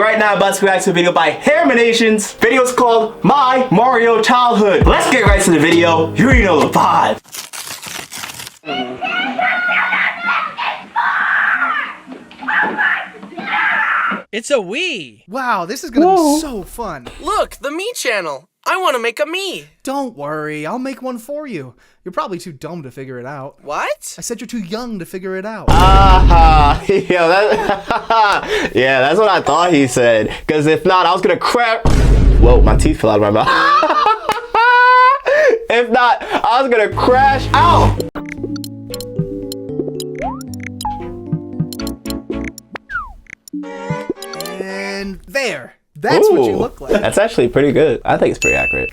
right now I'm about to react to a video by Haminations. Video is called My Mario Childhood. Let's get right to the video. You already know the vibe. It's a Wii! Wow, this is gonna be so fun. Look, the Me channel! I want to make a Me! Don't worry, I'll make one for you. You're probably too dumb to figure it out. What? I said you're too young to figure it out. Yeah, that's what I thought he said. Because if not, I was gonna crack. Whoa, my teeth fell out of my mouth. If not, I was gonna crash out. And there. That's what you look like. That's actually pretty good. I think it's pretty accurate.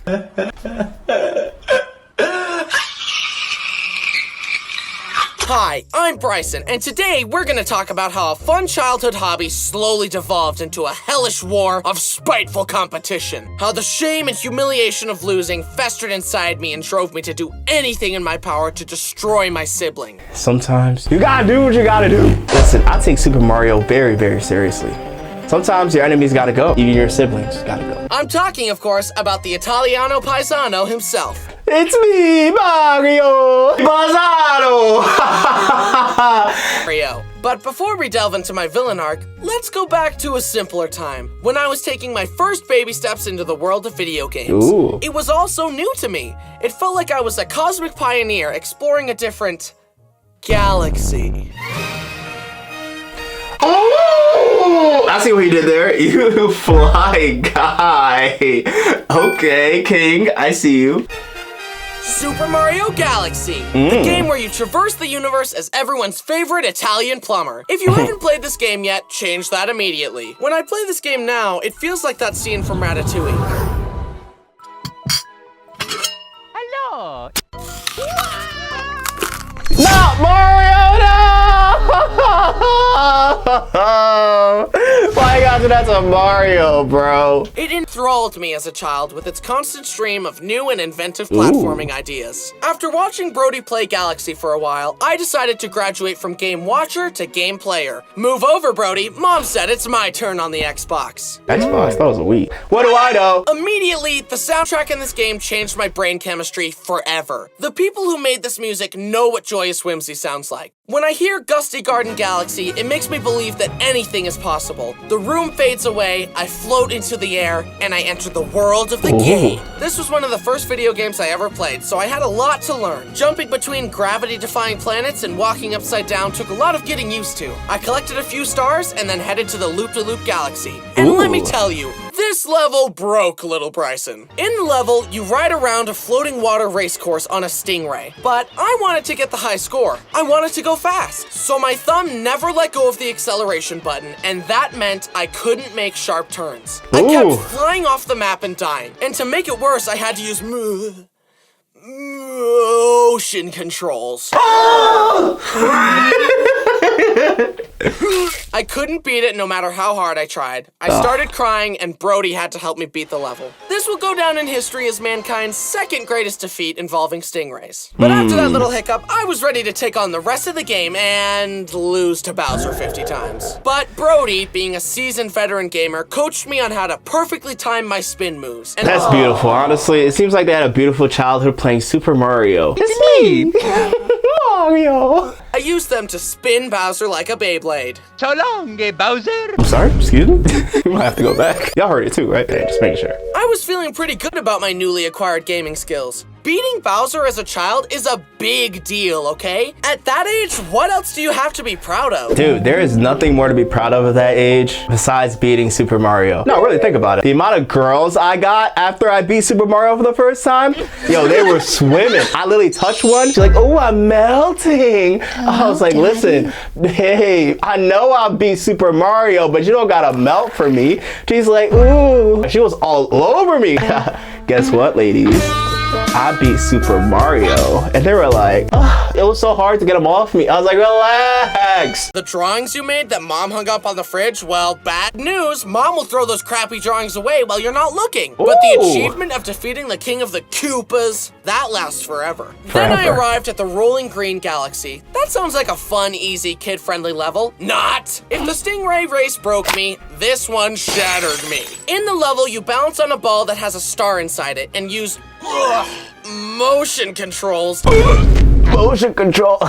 Hi, I'm Bryson, and today we're gonna talk about how a fun childhood hobby slowly devolved into a hellish war of spiteful competition. How the shame and humiliation of losing festered inside me and drove me to do anything in my power to destroy my sibling. Sometimes you gotta do what you gotta do. Listen, I take Super Mario very, very seriously. Sometimes your enemies gotta go. Even your siblings gotta go. I'm talking, of course, about the Italiano Paisano himself. It's me, Mario Paisano. Mario. But before we delve into my villain arc, let's go back to a simpler time, when I was taking my first baby steps into the world of video games. Ooh. It was all so new to me. It felt like I was a cosmic pioneer exploring a different galaxy. Oh, I see what you did there. You fly guy. Okay, King, I see you. Super Mario Galaxy, the game where you traverse the universe as everyone's favorite Italian plumber. If you haven't played this game yet, change that immediately. When I play this game now, it feels like that scene from Ratatouille. Hello! Not Mario, no! Why you gotta do that to Mario, bro? It enthralled me as a child with its constant stream of new and inventive platforming ideas. After watching Brody play Galaxy for a while, I decided to graduate from game watcher to game player. Move over, Brody. Mom said it's my turn on the Xbox. Xbox, that was a Wii. What do I know? Immediately, the soundtrack in this game changed my brain chemistry forever. The people who made this music know what joyous whimsy sounds like. When I hear Gusty Garden Galaxy, it makes me believe that anything is possible. The room fades away, I float into the air, and I enter the world of the game. This was one of the first video games I ever played, so I had a lot to learn. Jumping between gravity-defying planets and walking upside down took a lot of getting used to. I collected a few stars and then headed to the Loop-de-Loop Galaxy. And let me tell you, this level broke Little Bryson. In the level, you ride around a floating water race course on a Stingray. But I wanted to get the high score. I wanted to go fast. So my thumb never let go of the acceleration button, and that meant I couldn't make sharp turns. I kept flying off the map and dying. And to make it worse, I had to use motion controls. I couldn't beat it no matter how hard I tried. I started crying and Brody had to help me beat the level. This will go down in history as mankind's second greatest defeat involving stingrays. But after that little hiccup, I was ready to take on the rest of the game and lose to Bowser 50 times. But Brody, being a seasoned veteran gamer, coached me on how to perfectly time my spin moves. And That's beautiful, honestly. It seems like they had a beautiful childhood playing Super Mario. It's me, Mario. I used them to spin Bowser like a Beyblade. So long, Bowser! I'm sorry, excuse me? We might have to go back. Y'all heard it too, right? Yeah, just making sure. I was feeling pretty good about my newly acquired gaming skills. Beating Bowser as a child is a big deal, okay? At that age, what else do you have to be proud of? Dude, there is nothing more to be proud of at that age besides beating Super Mario. No, really think about it. The amount of girls I got after I beat Super Mario for the first time, yo, they were swimming. I literally touched one. She's like, oh, I'm melting. I was like, listen, hey, I know I beat Super Mario, but you don't gotta melt for me. She's like, ooh. She was all over me. Guess what, ladies? I beat Super Mario. And they were like, oh, it was so hard to get them off me. I was like, relax. The drawings you made that mom hung up on the fridge, well, bad news. Mom will throw those crappy drawings away while you're not looking. But the Ooh. achievement of defeating the king of the Koopas, that lasts forever. Then I arrived at the Rolling Green Galaxy. That sounds like a fun, easy, kid-friendly level. Not! If the Stingray race broke me, this one shattered me. In the level, you bounce on a ball that has a star inside it and use motion controls Motion control.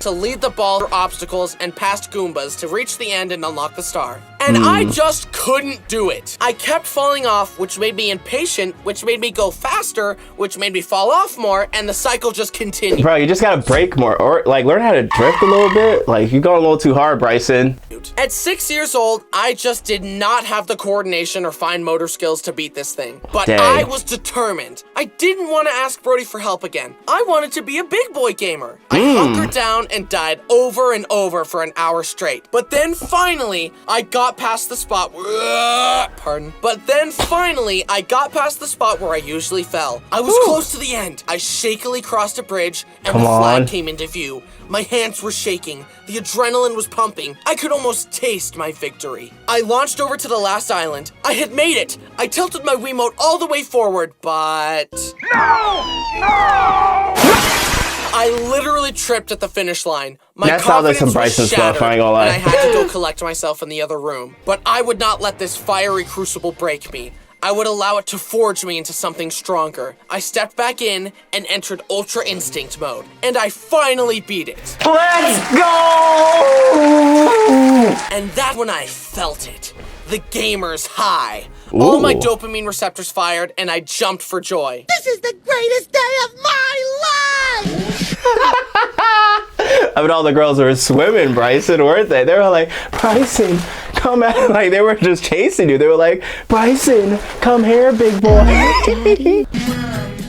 to lead the ball through obstacles and past Goombas to reach the end and unlock the star. And I just couldn't do it. I kept falling off, which made me impatient, which made me go faster, which made me fall off more, and the cycle just continued. Bro, you just gotta brake more, or like learn how to drift a little bit. Like you're going a little too hard, Bryson. At 6 years old, I just did not have the coordination or fine motor skills to beat this thing. But Dang. I was determined. I didn't want to ask Brody for help again. I wanted to be a big boy gamer. I hunkered down and died over and over for an hour straight. But then finally, I got past the spot pardon. But then finally, I got past the spot where I usually fell. I was close to the end. I shakily crossed a bridge and the flag came into view. My hands were shaking. The adrenaline was pumping. I could almost taste my victory. I launched over to the last island. I had made it. I tilted my Wiimote all the way forward, but... I literally tripped at the finish line. My That sounds like some confidence Bryson was stuff, shattered, I ain't gonna lie. and I had to go collect myself in the other room. But I would not let this fiery crucible break me. I would allow it to forge me into something stronger. I stepped back in and entered Ultra Instinct mode, and I finally beat it. Let's go! And that's when I felt it. The gamer's high. All my dopamine receptors fired, and I jumped for joy. This is the greatest day of my life! I mean, all the girls were swimming, Bryson, weren't they? They were like, Bryson, come out. Like, they were just chasing you. They were like, Bryson, come here, big boy.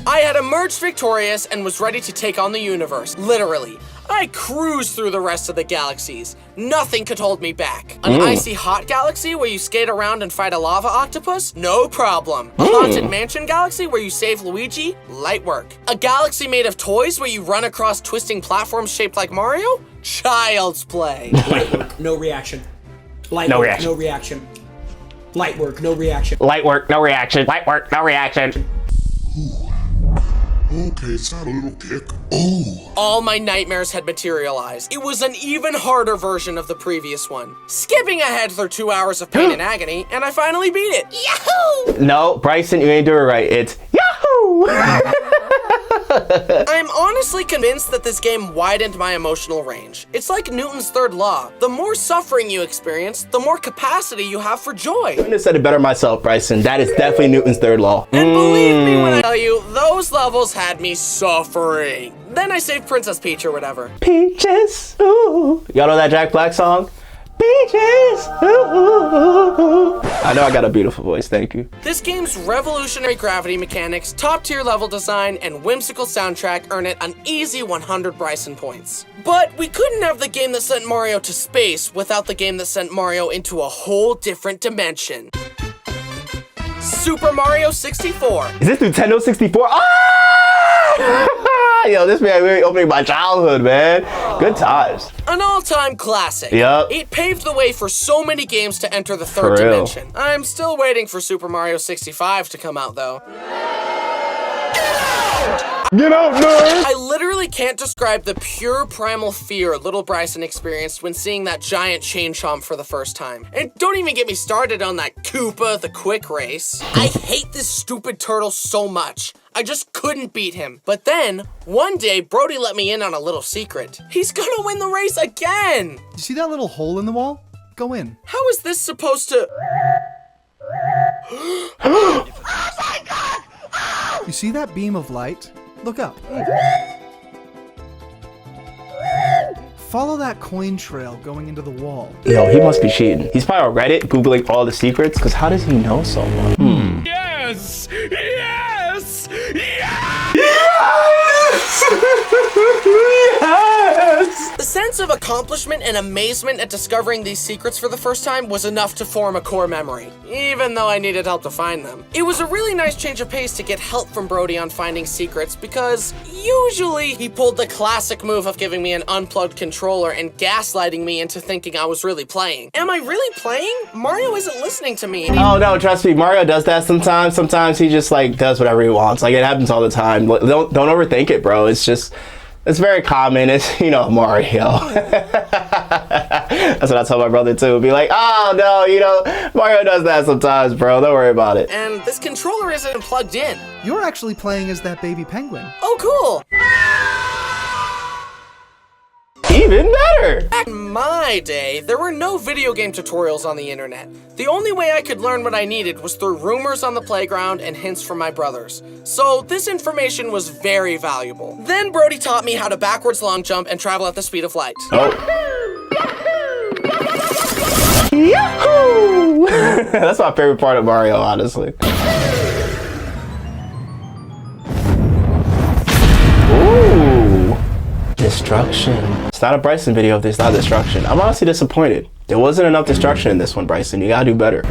I had emerged victorious and was ready to take on the universe, literally. I cruised through the rest of the galaxies. Nothing could hold me back. An icy hot galaxy where you skate around and fight a lava octopus? No problem. A haunted mansion galaxy where you save Luigi? Light work. A galaxy made of toys where you run across twisting platforms shaped like Mario? Child's play. Light work, no reaction. Light No work, reaction. no reaction. Light work, no reaction. Light work, no reaction. Light work, no reaction. Okay, it's not a little kick. Oh. All my nightmares had materialized. It was an even harder version of the previous one. Skipping ahead through 2 hours of pain and agony, and I finally beat it. Yahoo! No, Bryson, you ain't doing it right. It's Yahoo! I'm honestly convinced that this game widened my emotional range. It's like Newton's third law. The more suffering you experience, the more capacity you have for joy. I couldn't have said it better myself, Bryson. That is definitely Newton's third law. And believe me when I tell you, those levels had me suffering. Then I saved Princess Peach or whatever. Peaches, ooh. Y'all know that Jack Black song? Peaches, ooh. I know I got a beautiful voice, thank you. This game's revolutionary gravity mechanics, top-tier level design, and whimsical soundtrack earn it an easy 100 Bryson points. But we couldn't have the game that sent Mario to space without the game that sent Mario into a whole different dimension. Super Mario 64. Is this Nintendo 64? Ah! Yo, this man really opening my childhood, man. Good times. An all-time classic. Yup. It paved the way for so many games to enter the For third real. dimension. I'm still waiting for Super Mario 65 to come out, though. Get out, nerd! I literally can't describe the pure primal fear little Bryson experienced when seeing that giant chain chomp for the first time. And don't even get me started on that Koopa the Quick Race. I hate this stupid turtle so much. I just couldn't beat him. But then, one day, Brody let me in on a little secret. He's gonna win the race again! You see that little hole in the wall? Go in. How is this supposed to... You see that beam of light? Look up. Follow that coin trail going into the wall. Yo, he must be cheating. He's probably on Reddit Googling all the secrets, because how does he know so much? Yes! Yes! Yes! Yes! The sense of accomplishment and amazement at discovering these secrets for the first time was enough to form a core memory, even though I needed help to find them. It was a really nice change of pace to get help from Brody on finding secrets, because usually he pulled the classic move of giving me an unplugged controller and gaslighting me into thinking I was really playing. Am I really playing? Mario isn't listening to me. Oh no, trust me, Mario does that sometimes. Sometimes he just like does whatever he wants. Like, it happens all the time. Don't overthink it, bro. It's very common. It's, you know, Mario. That's what I tell my brother too. Be like, oh no, you know, Mario does that sometimes, bro. Don't worry about it. And this controller isn't plugged in. You're actually playing as that baby penguin. Oh, cool. Even better. Back in my day, there were no video game tutorials on the internet. The only way I could learn what I needed was through rumors on the playground and hints from my brothers. So this information was very valuable. Then Brody taught me how to backwards long jump and travel at the speed of light. Oh. Yahoo! That's my favorite part of Mario, honestly. Ooh. Destruction. It's not a Bryson video if there's not destruction. I'm honestly disappointed. There wasn't enough destruction in this one, Bryson. You gotta do better.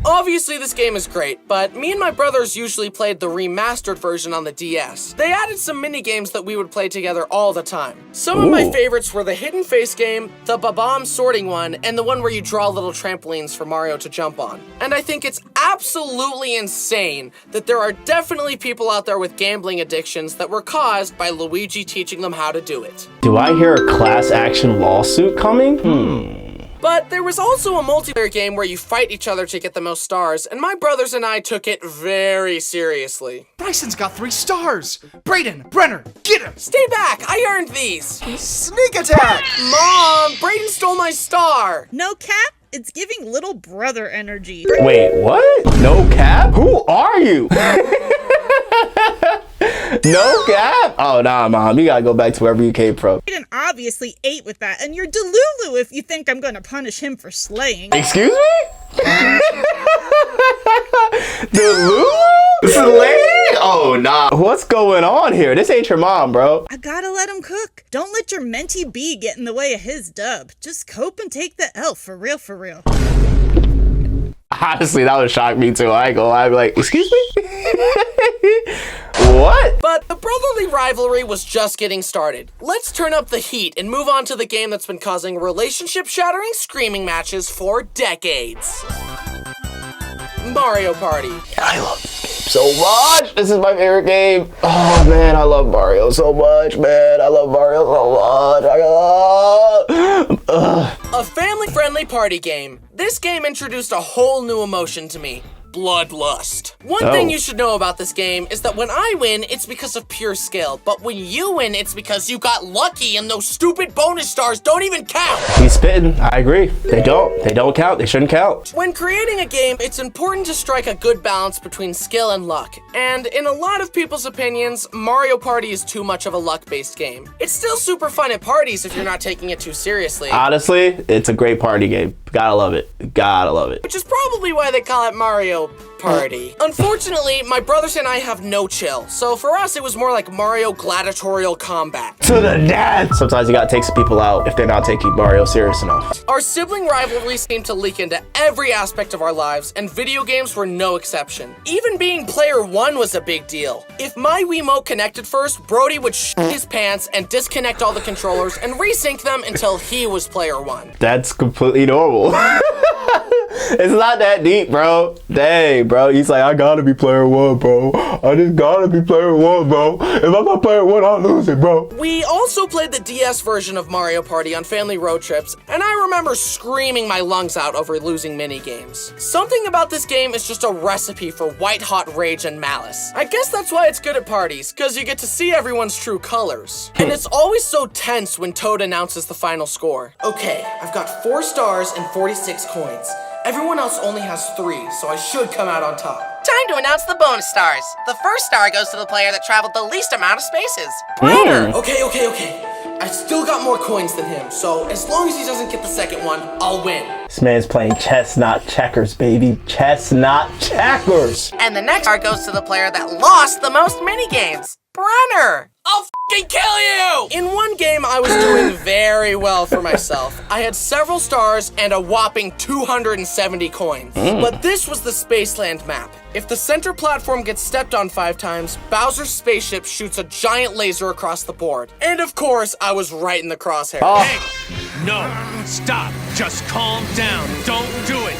Obviously, this game is great, but me and my brothers usually played the remastered version on the DS. They added some mini games that we would play together all the time. Some of my favorites were the Hidden Face game, the Babam sorting one, and the one where you draw little trampolines for Mario to jump on. And I think it's absolutely insane that there are definitely people out there with gambling addictions that were caused by Luigi teaching them how to do it. Do I hear a class action lawsuit coming? But there was also a multiplayer game where you fight each other to get the most stars, and my brothers and I took it very seriously. Bryson's got 3 stars. Brayden, Brenner, get him. Stay back, I earned these. Sneak attack. Mom, Brayden stole my star. No cap, it's giving little brother energy. Wait, what? No cap? Who are you? No cap? Oh, nah, Mom. You gotta go back to wherever you came from. Brayden obviously ate with that, and you're Delulu if you think I'm gonna punish him for slaying. Excuse me? Delulu? Slay? Oh, nah. What's going on here? This ain't your mom, bro. I gotta let him cook. Don't let your mentee bee get in the way of his dub. Just cope and take the L, for real, for real. Honestly, that would shock me too. I ain't gonna lie. I'd be like, excuse me? What? But the brotherly rivalry was just getting started. Let's turn up the heat and move on to the game that's been causing relationship-shattering screaming matches for decades. Mario Party. I love this game so much. This is my favorite game. Oh man, I love Mario so much, man. I love Mario so much. A family-friendly party game. This game introduced a whole new emotion to me. Bloodlust. One thing you should know about this game is that when I win, it's because of pure skill, but when you win, it's because you got lucky and those stupid bonus stars don't even count. He's spitting. I agree. They don't count. They shouldn't count. When creating a game, it's important to strike a good balance between skill and luck. And in a lot of people's opinions, Mario Party is too much of a luck-based game. It's still super fun at parties if you're not taking it too seriously. Honestly, it's a great party game. Gotta love it. Gotta love it. Which is probably why they call it Mario Party. Unfortunately, my brothers and I have no chill, so for us it was more like Mario gladiatorial combat. To the death! Sometimes you gotta take some people out if they're not taking Mario serious enough. Our sibling rivalries seemed to leak into every aspect of our lives, and video games were no exception. Even being player 1 was a big deal. If my Wiimote connected first, Brody would shit his pants and disconnect all the controllers and resync them until he was player 1. That's completely normal. It's not that deep, bro. Dang, bro. He's like, I gotta be player 1, bro. I just gotta be player 1, bro. If I'm not player 1, I'll lose it, bro. We also played the DS version of Mario Party on family road trips, and I remember screaming my lungs out over losing mini-games. Something about this game is just a recipe for white-hot rage and malice. I guess that's why it's good at parties, because you get to see everyone's true colors. And it's always so tense when Toad announces the final score. Okay, I've got 4 stars and 46 coins. Everyone else only has 3, so I should come out on top. Time to announce the bonus stars. The first star goes to the player that traveled the least amount of spaces. Brainer! Okay. I still got more coins than him, so as long as he doesn't get the second one, I'll win. This man's playing chess, not checkers, baby. Chess, not checkers. And the next star goes to the player that lost the most mini-games. Brenner! Oh, kill you! In one game, I was doing very well for myself. I had several stars and a whopping 270 coins. But this was the Spaceland map. If the center platform gets stepped on 5 times, Bowser's spaceship shoots a giant laser across the board. And of course, I was right in the crosshairs. Hey, no, stop. Just calm down. Don't do it.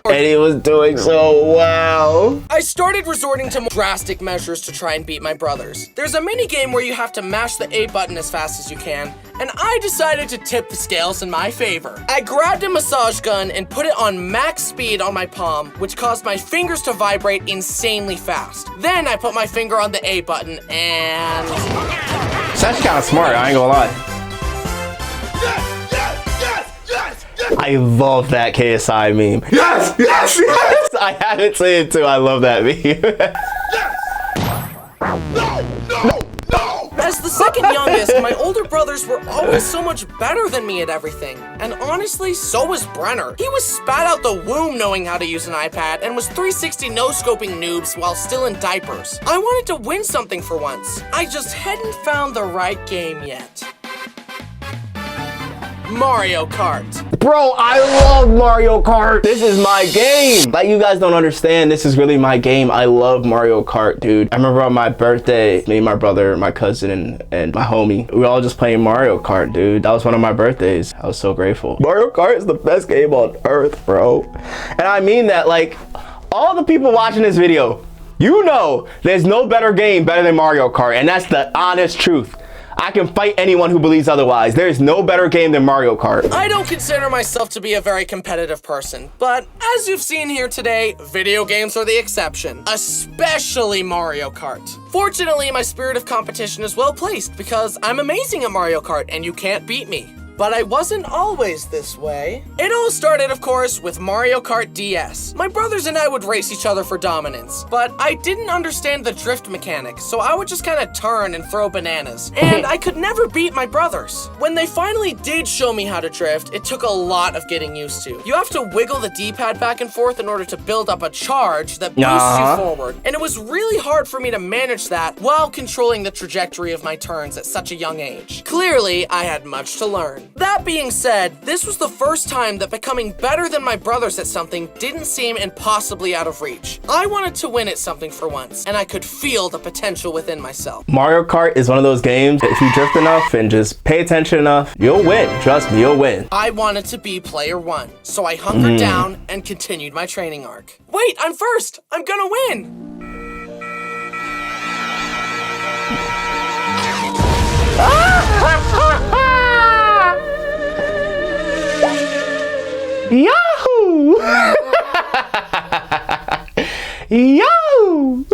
And he was doing so well. I started resorting to more drastic measures to try and beat my brothers. There's a mini game where you have to mash the A button as fast as you can, and I decided to tip the scales in my favor. I grabbed a massage gun and put it on max speed on my palm, which caused my fingers to vibrate insanely fast. Then I put my finger on the A button and... It's actually kind of smart, I ain't gonna lie. I love that KSI meme. Yes, yes, yes! I haven't seen it too. I love that meme. No! As the second youngest, my older brothers were always so much better than me at everything. And honestly, so was Brenner. He was spat out the womb knowing how to use an iPad and was 360 no-scoping noobs while still in diapers. I wanted to win something for once. I just hadn't found the right game yet. Mario Kart. Bro, I love Mario Kart. This is my game. Like, you guys don't understand, this is really my game. I love Mario Kart, dude. I remember on my birthday, me, my brother, my cousin, and my homie, we were all just playing Mario Kart, dude. That was one of my birthdays. I was so grateful. Mario Kart is the best game on earth, bro. And I mean that, like, all the people watching this video, you know there's no better game better than Mario Kart, and that's the honest truth. I can fight anyone who believes otherwise. There is no better game than Mario Kart. I don't consider myself to be a very competitive person, but as you've seen here today, video games are the exception, especially Mario Kart. Fortunately, my spirit of competition is well placed because I'm amazing at Mario Kart and you can't beat me. But I wasn't always this way. It all started, of course, with Mario Kart DS. My brothers and I would race each other for dominance, but I didn't understand the drift mechanic, so I would just kind of turn and throw bananas, and I could never beat my brothers. When they finally did show me how to drift, it took a lot of getting used to. You have to wiggle the D-pad back and forth in order to build up a charge that boosts you forward, and it was really hard for me to manage that while controlling the trajectory of my turns at such a young age. Clearly, I had much to learn. That being said, this was the first time that becoming better than my brothers at something didn't seem impossibly out of reach. I wanted to win at something for once, and I could feel the potential within myself. Mario Kart is one of those games, if you drift enough and just pay attention enough, you'll win. Trust me, you'll win. I wanted to be player 1, so I hunkered down and continued my training arc. Wait, I'm first! I'm gonna win! Yahoo! Yahoo!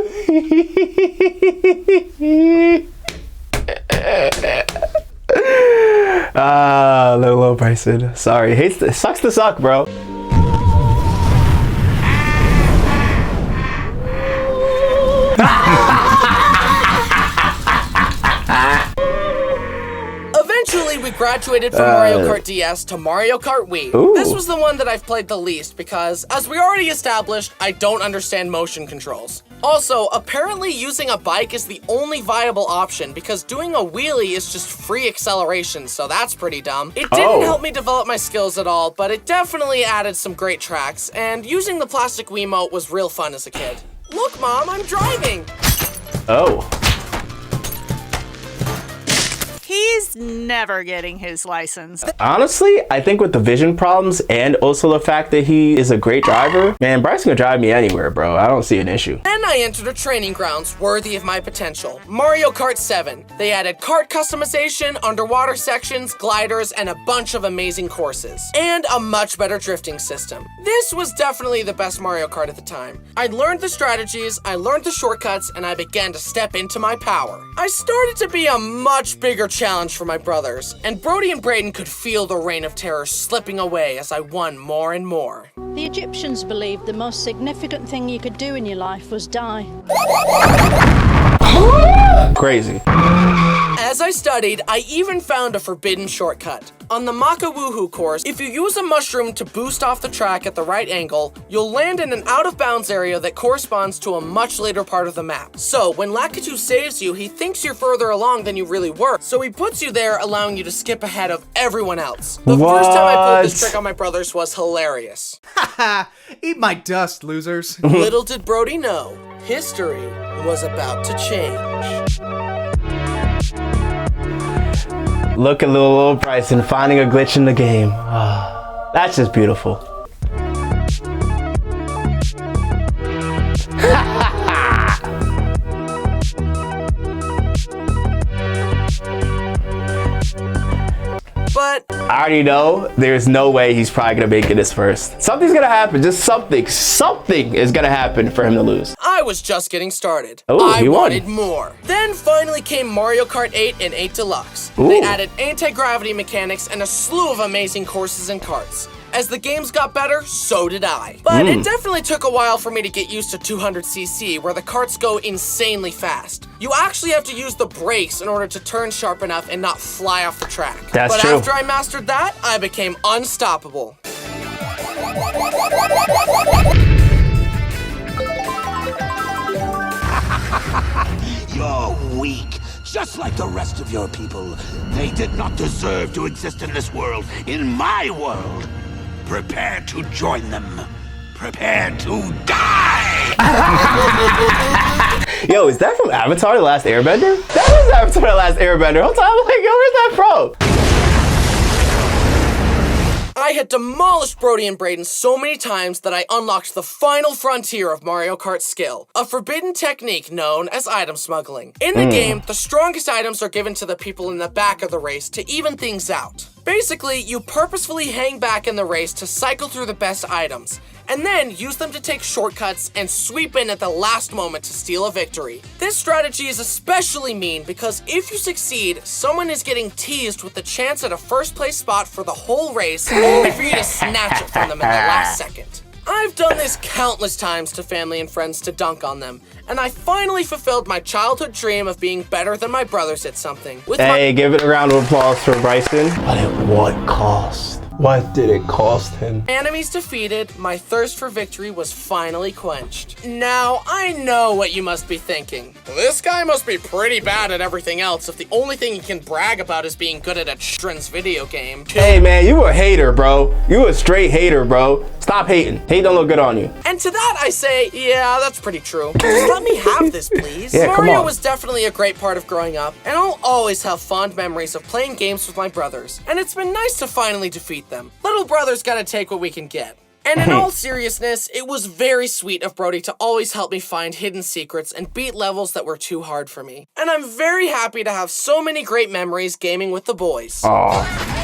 Low Bryson. Sorry. It sucks to suck, bro. Eventually, we graduated from Mario Kart DS to Mario Kart Wii. Ooh. This was the one that I've played the least because, as we already established, I don't understand motion controls. Also, apparently using a bike is the only viable option because doing a wheelie is just free acceleration, so that's pretty dumb. It didn't help me develop my skills at all, but it definitely added some great tracks, and using the plastic Wiimote was real fun as a kid. Look, Mom, I'm driving! Oh. He's never getting his license. Honestly, I think with the vision problems and also the fact that he is a great driver, man, Bryce can drive me anywhere, bro. I don't see an issue. Then I entered a training grounds worthy of my potential, Mario Kart 7. They added kart customization, underwater sections, gliders, and a bunch of amazing courses. And a much better drifting system. This was definitely the best Mario Kart at the time. I learned the strategies, I learned the shortcuts, and I began to step into my power. I started to be a much bigger challenge for my brothers, and Brody and Braden could feel the reign of terror slipping away as I won more and more. The Egyptians believed the most significant thing you could do in your life was die. Crazy. As I studied, I even found a forbidden shortcut. On the Maka Woohoo course, if you use a mushroom to boost off the track at the right angle, you'll land in an out-of-bounds area that corresponds to a much later part of the map. So, when Lakitu saves you, he thinks you're further along than you really were, so he puts you there, allowing you to skip ahead of everyone else. The first time I pulled this trick on my brothers was hilarious. Haha, eat my dust, losers. Little did Brody know, history was about to change. Look at little Bryson finding a glitch in the game. Ah, that's just beautiful. But I already know there's no way he's probably gonna make it this first. Something's gonna happen, just something is gonna happen for him to lose. I was just getting started. Ooh, I he won. wanted more. Then finally came Mario Kart 8 and 8 Deluxe. Ooh. They added anti-gravity mechanics and a slew of amazing courses and karts. As the games got better, so did I. But it definitely took a while for me to get used to 200cc, where the karts go insanely fast. You actually have to use the brakes in order to turn sharp enough and not fly off the track. That's but true. after I mastered that, I became unstoppable. You're weak, just like the rest of your people. They did not deserve to exist in this world, in my world. Prepare to join them. Prepare to die! Yo, is that from Avatar: The Last Airbender? That was Avatar: The Last Airbender. Hold on, I'm like, yo, where's that from? I had demolished Brody and Braden so many times that I unlocked the final frontier of Mario Kart's skill, a forbidden technique known as item smuggling. In the game, the strongest items are given to the people in the back of the race to even things out. Basically, you purposefully hang back in the race to cycle through the best items, and then use them to take shortcuts and sweep in at the last moment to steal a victory. This strategy is especially mean because if you succeed, someone is getting teased with the chance at a first place spot for the whole race, only for you to snatch it from them in the last second. I've done this countless times to family and friends to dunk on them, and I finally fulfilled my childhood dream of being better than my brothers at something. Hey, give it a round of applause for Bryson. But at what cost? What did it cost him? Enemies defeated, my thirst for victory was finally quenched. Now, I know what you must be thinking. This guy must be pretty bad at everything else if the only thing he can brag about is being good at a children's video game. Hey man, you a hater, bro. You a straight hater, bro. Stop hating. Hate don't look good on you. And to that I say, yeah, that's pretty true. Just let me have this, please. Yeah, come Mario on. was definitely a great part of growing up, and I'll always have fond memories of playing games with my brothers. And it's been nice to finally defeat them. Little brothers gotta take what we can get. And in all seriousness, it was very sweet of Brody to always help me find hidden secrets and beat levels that were too hard for me. And I'm very happy to have so many great memories gaming with the boys. Aw.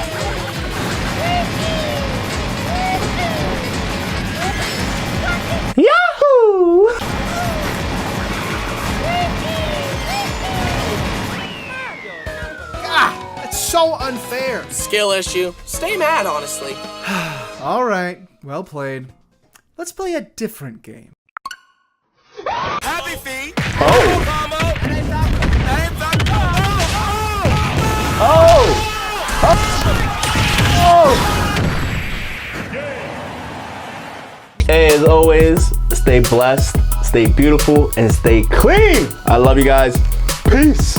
Yahoo! That's so unfair. Skill issue. Stay mad, honestly. All right, well played. Let's play a different game. Happy feet! Oh! Hey, as always, stay blessed, stay beautiful, and stay clean. I love you guys. Peace.